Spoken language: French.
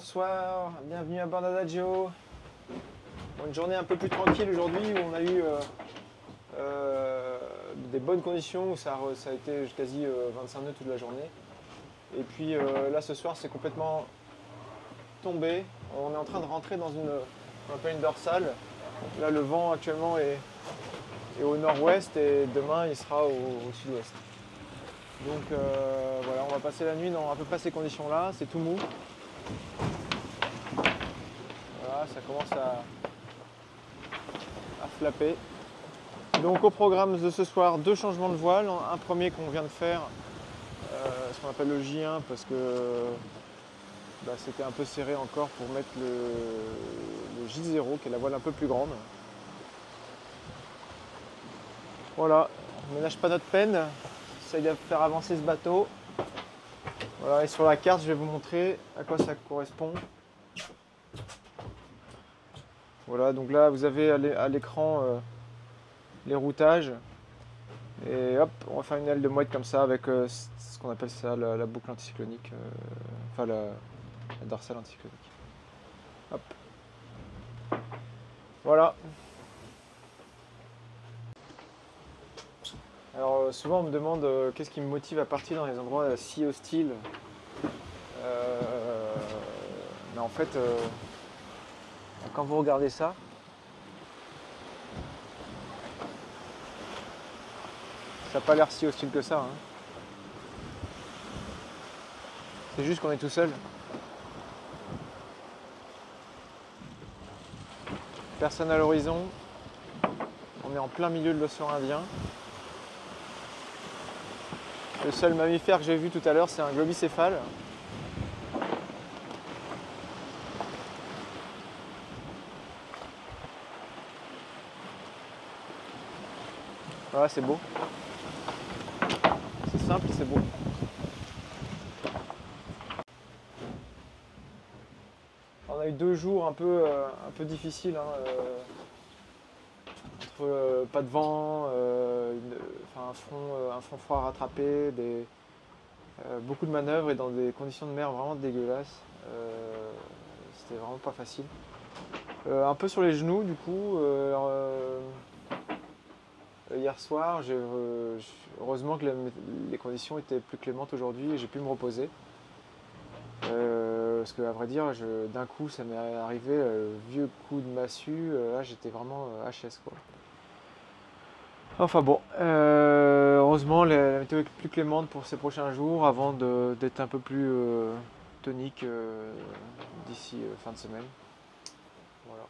bonsoir, bienvenue à bord d'Adagio. Bon, une journée un peu plus tranquille aujourd'hui où on a eu des bonnes conditions, où ça a été quasi 25 nœuds toute la journée. Et puis là ce soir c'est complètement tombé. On est en train de rentrer dans on appelle une dorsale. Là le vent actuellement est au nord-ouest et demain il sera au sud-ouest. Donc voilà, on va passer la nuit dans à peu près ces conditions-là, c'est tout mou. Voilà, ça commence à flapper. Donc au programme de ce soir, 2 changements de voile. Un premier qu'on vient de faire, ce qu'on appelle le J1, parce que c'était un peu serré encore pour mettre le J0, qui est la voile un peu plus grande. Voilà, on ne ménage pas notre peine, on essaye de faire avancer ce bateau. Voilà, et sur la carte, je vais vous montrer à quoi ça correspond. Voilà, donc là, vous avez à l'écran les routages. Et hop, on va faire une aile de mouette comme ça avec ce qu'on appelle ça la boucle anticyclonique, enfin la dorsale anticyclonique. Hop. Voilà. Alors souvent on me demande qu'est-ce qui me motive à partir dans les endroits si hostiles. Mais en fait, quand vous regardez ça, ça n'a pas l'air si hostile que ça. Hein. C'est juste qu'on est tout seul. Personne à l'horizon. On est en plein milieu de l'océan Indien. Le seul mammifère que j'ai vu tout à l'heure, c'est un globicéphale. Voilà, c'est beau. C'est simple, c'est beau. On a eu 2 jours un peu difficiles. Hein, entre pas de vent, un front froid à rattraper, beaucoup de manœuvres et dans des conditions de mer vraiment dégueulasses. C'était vraiment pas facile. Un peu sur les genoux du coup. Hier soir, heureusement que les conditions étaient plus clémentes aujourd'hui et j'ai pu me reposer. Parce qu'à vrai dire, d'un coup, ça m'est arrivé, vieux coup de massue, là j'étais vraiment HS quoi. Enfin bon, heureusement la météo est plus clémente pour ces prochains jours avant d'être un peu plus tonique d'ici fin de semaine. Voilà.